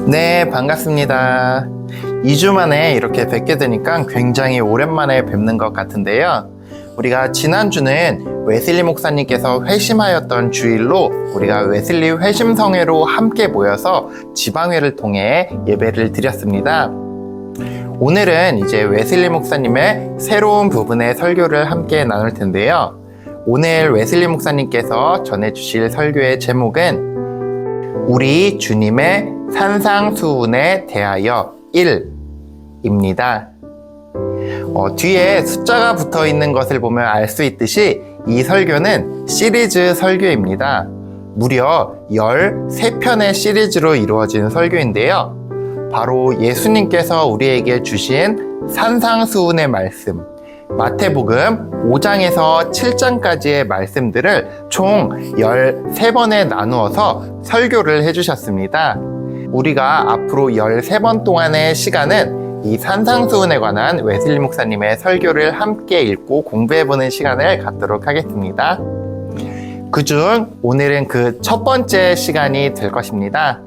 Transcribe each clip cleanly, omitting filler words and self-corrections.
네, 반갑습니다. 2주 만에 이렇게 뵙게 되니까 굉장히 오랜만에 뵙는 것 같은데요. 우리가 지난주는 웨슬리 목사님께서 회심하였던 주일로 우리가 웨슬리 회심성회로 함께 모여서 지방회를 통해 예배를 드렸습니다. 오늘은 이제 웨슬리 목사님의 새로운 부분의 설교를 함께 나눌 텐데요. 오늘 웨슬리 목사님께서 전해주실 설교의 제목은 우리 주님의 산상수훈에 대하여 1입니다. 뒤에 숫자가 붙어 있는 것을 보면 알 수 있듯이 이 설교는 시리즈 설교입니다. 무려 13편의 시리즈로 이루어진 설교인데요. 바로 예수님께서 우리에게 주신 산상수훈의 말씀, 마태복음 5장에서 7장까지의 말씀들을 총 13번에 나누어서 설교를 해주셨습니다. 우리가 앞으로 13번 동안의 시간은 이 산상수훈에 관한 웨슬리 목사님의 설교를 함께 읽고 공부해보는 시간을 갖도록 하겠습니다. 그중 오늘은 그 첫 번째 시간이 될 것입니다.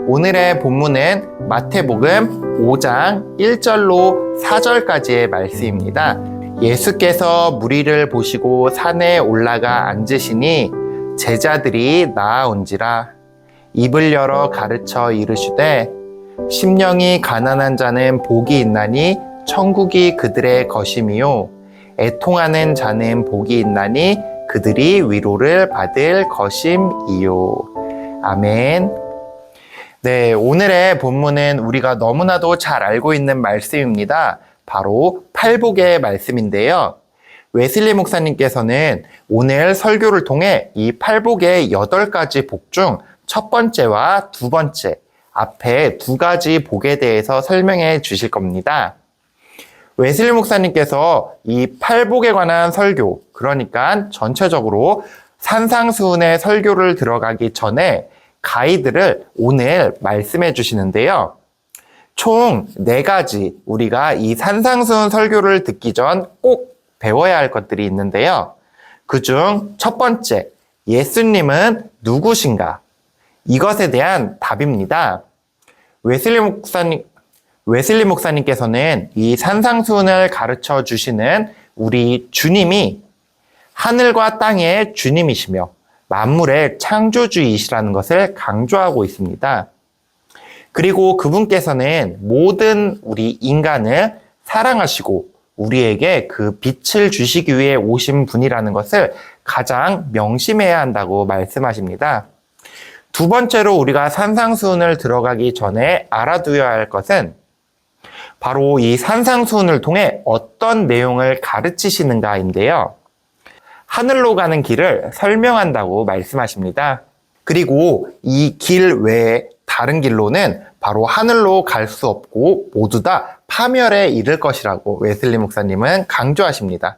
오늘의 본문은 마태복음 5장 1절로 4절까지의 말씀입니다. 예수께서 무리를 보시고 산에 올라가 앉으시니 제자들이 나아온지라. 입을 열어 가르쳐 이르시되 심령이 가난한 자는 복이 있나니 천국이 그들의 것임이요 애통하는 자는 복이 있나니 그들이 위로를 받을 것임이요. 아멘. 네, 오늘의 본문은 우리가 너무나도 잘 알고 있는 말씀입니다. 바로 팔복의 말씀인데요. 웨슬리 목사님께서는 오늘 설교를 통해 이 팔복의 8가지 복 중 첫 번째와 두 번째, 앞에 두 가지 복에 대해서 설명해 주실 겁니다. 웨슬리 목사님께서 이 팔복에 관한 설교, 그러니까 전체적으로 산상수훈의 설교를 들어가기 전에 가이드를 오늘 말씀해 주시는데요. 총 4가지 우리가 이 산상수훈 설교를 듣기 전 꼭 배워야 할 것들이 있는데요. 그중 첫 번째, 예수님은 누구신가? 이것에 대한 답입니다. 웨슬리 목사님께서는 이 산상수훈을 가르쳐 주시는 우리 주님이 하늘과 땅의 주님이시며 만물의 창조주이시라는 것을 강조하고 있습니다. 그리고 그분께서는 모든 우리 인간을 사랑하시고 우리에게 그 빛을 주시기 위해 오신 분이라는 것을 가장 명심해야 한다고 말씀하십니다. 두 번째로 우리가 산상수훈을 들어가기 전에 알아두어야 할 것은 바로 이 산상수훈을 통해 어떤 내용을 가르치시는가인데요. 하늘로 가는 길을 설명한다고 말씀하십니다. 그리고 이 길 외에 다른 길로는 바로 하늘로 갈 수 없고 모두 다 파멸에 이를 것이라고 웨슬리 목사님은 강조하십니다.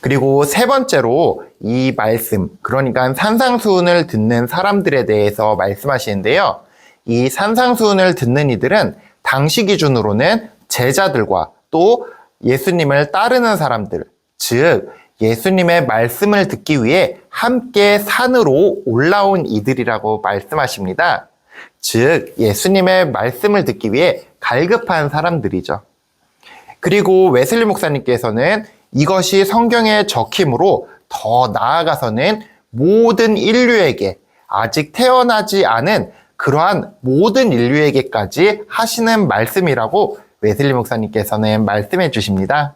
그리고 세 번째로 이 말씀, 그러니까 산상수훈을 듣는 사람들에 대해서 말씀하시는데요. 이 산상수훈을 듣는 이들은 당시 기준으로는 제자들과 또 예수님을 따르는 사람들, 즉 예수님의 말씀을 듣기 위해 함께 산으로 올라온 이들이라고 말씀하십니다. 즉 예수님의 말씀을 듣기 위해 갈급한 사람들이죠. 그리고 웨슬리 목사님께서는 이것이 성경에 적힘으로 더 나아가서는 모든 인류에게 아직 태어나지 않은 그러한 모든 인류에게까지 하시는 말씀이라고 웨슬리 목사님께서는 말씀해 주십니다.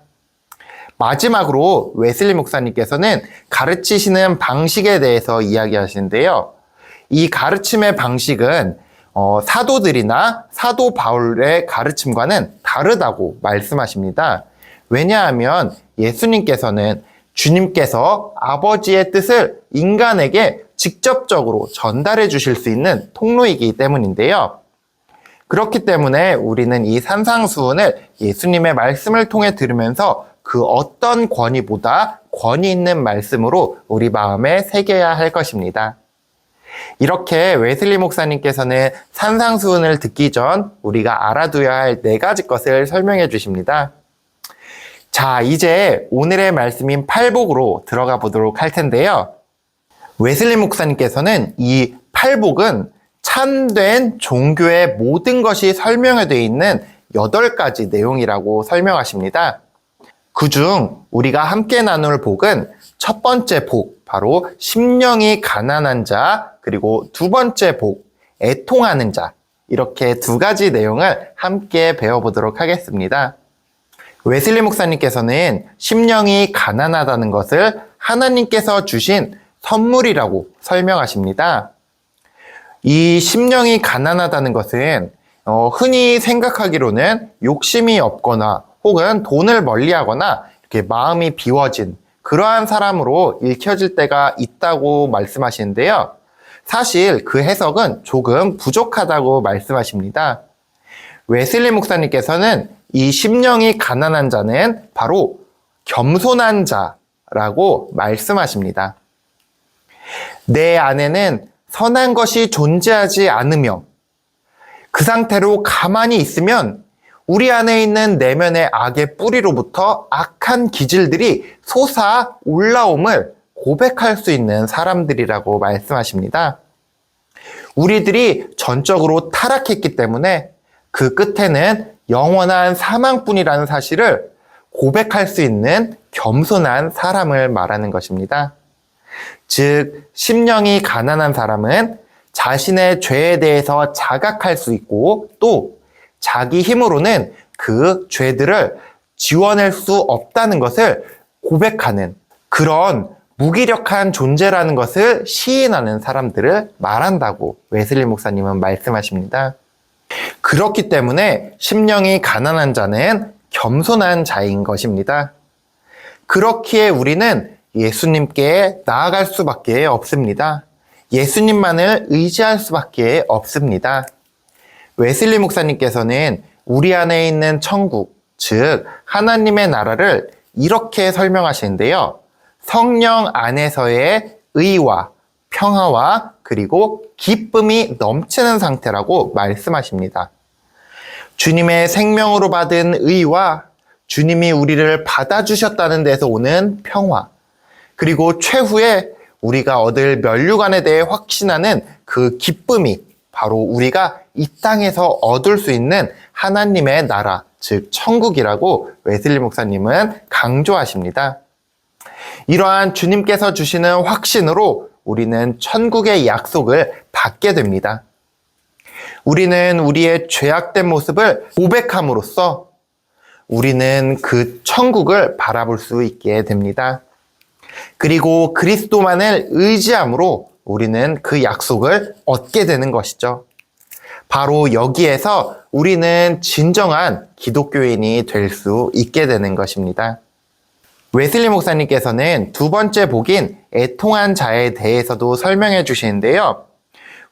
마지막으로 웨슬리 목사님께서는 가르치시는 방식에 대해서 이야기하시는데요. 이 가르침의 방식은 사도들이나 사도 바울의 가르침과는 다르다고 말씀하십니다. 왜냐하면 예수님께서는 주님께서 아버지의 뜻을 인간에게 직접적으로 전달해 주실 수 있는 통로이기 때문인데요. 그렇기 때문에 우리는 이 산상수훈을 예수님의 말씀을 통해 들으면서 그 어떤 권위보다 권위 있는 말씀으로 우리 마음에 새겨야 할 것입니다. 이렇게 웨슬리 목사님께서는 산상수훈을 듣기 전 우리가 알아둬야 할 4가지 것을 설명해 주십니다. 자, 이제 오늘의 말씀인 팔복으로 들어가 보도록 할 텐데요. 웨슬리 목사님께서는 이 팔복은 참된 종교의 모든 것이 설명되어 있는 8가지 내용이라고 설명하십니다. 그중 우리가 함께 나눌 복은 첫 번째 복, 바로 심령이 가난한 자, 그리고 두 번째 복, 애통하는 자, 이렇게 2가지 내용을 함께 배워보도록 하겠습니다. 웨슬리 목사님께서는 심령이 가난하다는 것을 하나님께서 주신 선물이라고 설명하십니다. 이 심령이 가난하다는 것은 흔히 생각하기로는 욕심이 없거나 혹은 돈을 멀리하거나 이렇게 마음이 비워진 그러한 사람으로 읽혀질 때가 있다고 말씀하시는데요. 사실 그 해석은 조금 부족하다고 말씀하십니다. 웨슬리 목사님께서는 이 심령이 가난한 자는 바로 겸손한 자라고 말씀하십니다. 내 안에는 선한 것이 존재하지 않으며 그 상태로 가만히 있으면 우리 안에 있는 내면의 악의 뿌리로부터 악한 기질들이 솟아 올라옴을 고백할 수 있는 사람들이라고 말씀하십니다. 우리들이 전적으로 타락했기 때문에 그 끝에는 영원한 사망뿐이라는 사실을 고백할 수 있는 겸손한 사람을 말하는 것입니다. 즉, 심령이 가난한 사람은 자신의 죄에 대해서 자각할 수 있고 또 자기 힘으로는 그 죄들을 지워낼 수 없다는 것을 고백하는 그런 무기력한 존재라는 것을 시인하는 사람들을 말한다고 웨슬리 목사님은 말씀하십니다. 그렇기 때문에 심령이 가난한 자는 겸손한 자인 것입니다. 그렇기에 우리는 예수님께 나아갈 수밖에 없습니다. 예수님만을 의지할 수밖에 없습니다. 웨슬리 목사님께서는 우리 안에 있는 천국, 즉 하나님의 나라를 이렇게 설명하시는데요. 성령 안에서의 의와 평화와 그리고 기쁨이 넘치는 상태라고 말씀하십니다. 주님의 생명으로 받은 의와 주님이 우리를 받아주셨다는 데서 오는 평화, 그리고 최후에 우리가 얻을 면류관에 대해 확신하는 그 기쁨이 바로 우리가 이 땅에서 얻을 수 있는 하나님의 나라, 즉 천국이라고 웨슬리 목사님은 강조하십니다. 이러한 주님께서 주시는 확신으로 우리는 천국의 약속을 받게 됩니다. 우리는 우리의 죄악된 모습을 고백함으로써 우리는 그 천국을 바라볼 수 있게 됩니다. 그리고 그리스도만을 의지함으로 우리는 그 약속을 얻게 되는 것이죠. 바로 여기에서 우리는 진정한 기독교인이 될 수 있게 되는 것입니다. 웨슬리 목사님께서는 두 번째 복인 애통한 자에 대해서도 설명해 주시는데요.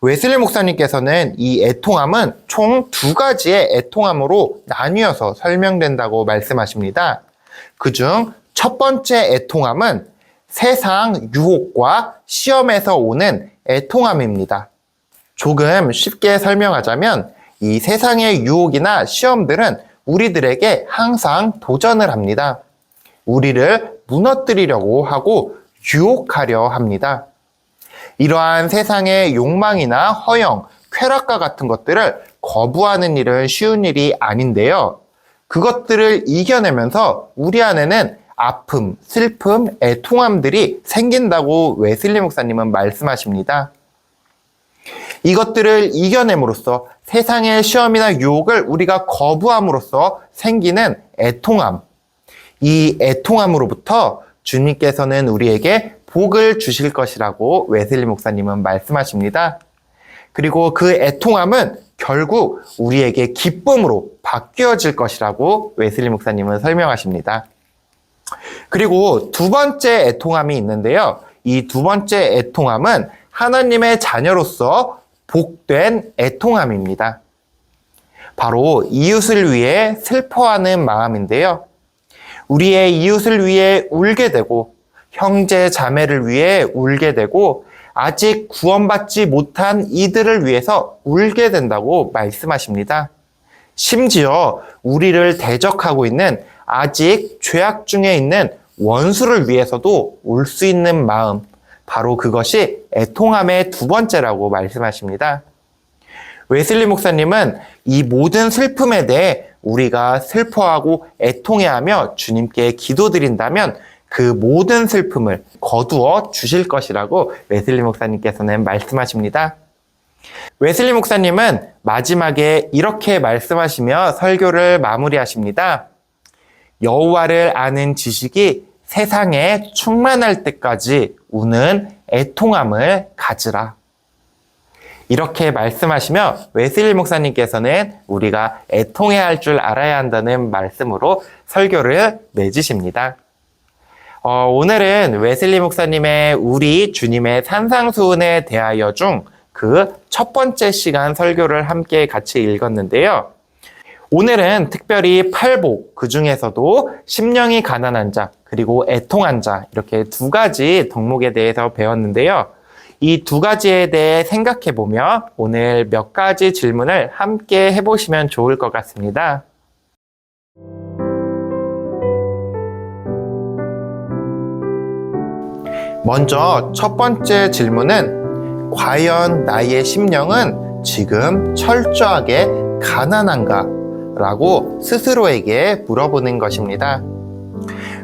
웨슬리 목사님께서는 이 애통함은 총 2가지의 애통함으로 나뉘어서 설명된다고 말씀하십니다. 그중 첫 번째 애통함은 세상 유혹과 시험에서 오는 애통함입니다. 조금 쉽게 설명하자면 이 세상의 유혹이나 시험들은 우리들에게 항상 도전을 합니다. 우리를 무너뜨리려고 하고 유혹하려 합니다. 이러한 세상의 욕망이나 허영, 쾌락과 같은 것들을 거부하는 일은 쉬운 일이 아닌데요. 그것들을 이겨내면서 우리 안에는 아픔, 슬픔, 애통함들이 생긴다고 웨슬리 목사님은 말씀하십니다. 이것들을 이겨냄으로써 세상의 시험이나 유혹을 우리가 거부함으로써 생기는 애통함, 이 애통함으로부터 주님께서는 우리에게 복을 주실 것이라고 웨슬리 목사님은 말씀하십니다. 그리고 그 애통함은 결국 우리에게 기쁨으로 바뀌어질 것이라고 웨슬리 목사님은 설명하십니다. 그리고 두 번째 애통함이 있는데요. 이 두 번째 애통함은 하나님의 자녀로서 복된 애통함입니다. 바로 이웃을 위해 슬퍼하는 마음인데요. 우리의 이웃을 위해 울게 되고 형제 자매를 위해 울게 되고 아직 구원받지 못한 이들을 위해서 울게 된다고 말씀하십니다. 심지어 우리를 대적하고 있는 아직 죄악 중에 있는 원수를 위해서도 울 수 있는 마음, 바로 그것이 애통함의 두 번째라고 말씀하십니다. 웨슬리 목사님은 이 모든 슬픔에 대해 우리가 슬퍼하고 애통해하며 주님께 기도드린다면 그 모든 슬픔을 거두어 주실 것이라고 웨슬리 목사님께서는 말씀하십니다. 웨슬리 목사님은 마지막에 이렇게 말씀하시며 설교를 마무리하십니다. 여호와를 아는 지식이 세상에 충만할 때까지 우는 애통함을 가지라. 이렇게 말씀하시며 웨슬리 목사님께서는 우리가 애통해야 할 줄 알아야 한다는 말씀으로 설교를 맺으십니다. 오늘은 웨슬리 목사님의 우리 주님의 산상수훈에 대하여 중 그 첫 번째 시간 설교를 함께 같이 읽었는데요. 오늘은 특별히 팔복, 그 중에서도 심령이 가난한 자, 그리고 애통한 자, 이렇게 두 가지 덕목에 대해서 배웠는데요. 이 두 가지에 대해 생각해보며 오늘 몇 가지 질문을 함께 해보시면 좋을 것 같습니다. 먼저 첫 번째 질문은 과연 나의 심령은 지금 철저하게 가난한가? 라고 스스로에게 물어보는 것입니다.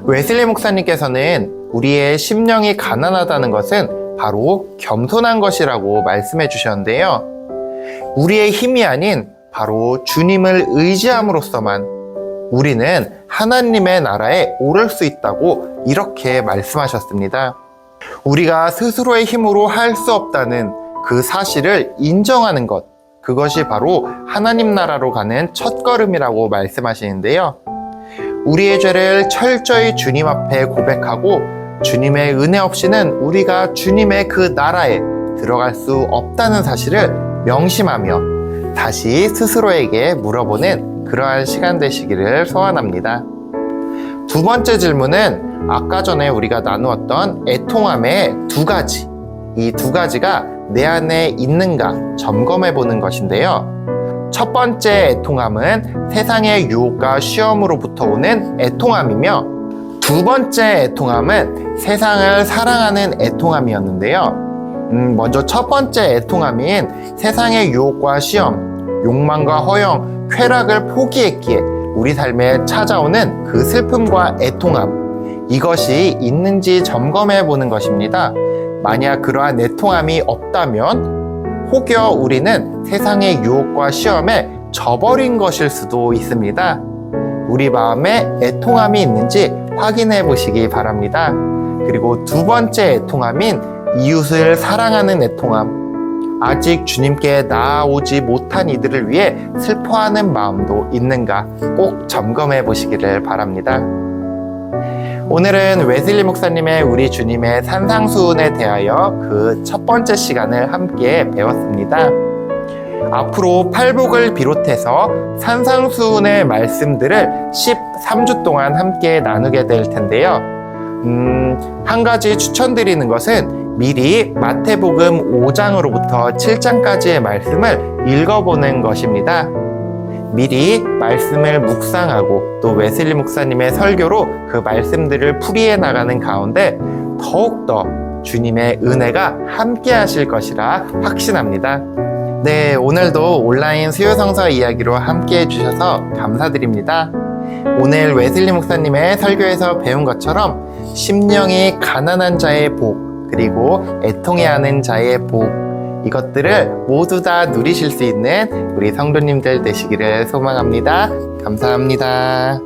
웨슬리 목사님께서는 우리의 심령이 가난하다는 것은 바로 겸손한 것이라고 말씀해 주셨는데요. 우리의 힘이 아닌 바로 주님을 의지함으로써만 우리는 하나님의 나라에 오를 수 있다고 이렇게 말씀하셨습니다. 우리가 스스로의 힘으로 할 수 없다는 그 사실을 인정하는 것, 그것이 바로 하나님 나라로 가는 첫걸음이라고 말씀하시는데요. 우리의 죄를 철저히 주님 앞에 고백하고 주님의 은혜 없이는 우리가 주님의 그 나라에 들어갈 수 없다는 사실을 명심하며 다시 스스로에게 물어보는 그러한 시간 되시기를 소원합니다. 두 번째 질문은 아까 전에 우리가 나누었던 애통함의 두 가지, 이 두 가지가 내 안에 있는가 점검해 보는 것인데요. 첫 번째 애통함은 세상의 유혹과 시험으로부터 오는 애통함이며 두 번째 애통함은 세상을 사랑하는 애통함이었는데요. 먼저 첫 번째 애통함인 세상의 유혹과 시험, 욕망과 허영, 쾌락을 포기했기에 우리 삶에 찾아오는 그 슬픔과 애통함, 이것이 있는지 점검해 보는 것입니다. 만약 그러한 애통함이 없다면 혹여 우리는 세상의 유혹과 시험에 져버린 것일 수도 있습니다. 우리 마음에 애통함이 있는지 확인해 보시기 바랍니다. 그리고 두 번째 애통함인 이웃을 사랑하는 애통함, 아직 주님께 나아오지 못한 이들을 위해 슬퍼하는 마음도 있는가 꼭 점검해 보시기를 바랍니다. 오늘은 웨슬리 목사님의 우리 주님의 산상수훈에 대하여 그 첫 번째 시간을 함께 배웠습니다. 앞으로 팔복을 비롯해서 산상수훈의 말씀들을 13주 동안 함께 나누게 될 텐데요. 한 가지 추천드리는 것은 미리 마태복음 5장으로부터 7장까지의 말씀을 읽어보는 것입니다. 미리 말씀을 묵상하고 또 웨슬리 목사님의 설교로 그 말씀들을 풀이해 나가는 가운데 더욱더 주님의 은혜가 함께 하실 것이라 확신합니다. 네, 오늘도 온라인 수요성서 이야기로 함께 해주셔서 감사드립니다. 오늘 웨슬리 목사님의 설교에서 배운 것처럼 심령이 가난한 자의 복, 그리고 애통해하는 자의 복, 이것들을 모두 다 누리실 수 있는 우리 성도님들 되시기를 소망합니다. 감사합니다.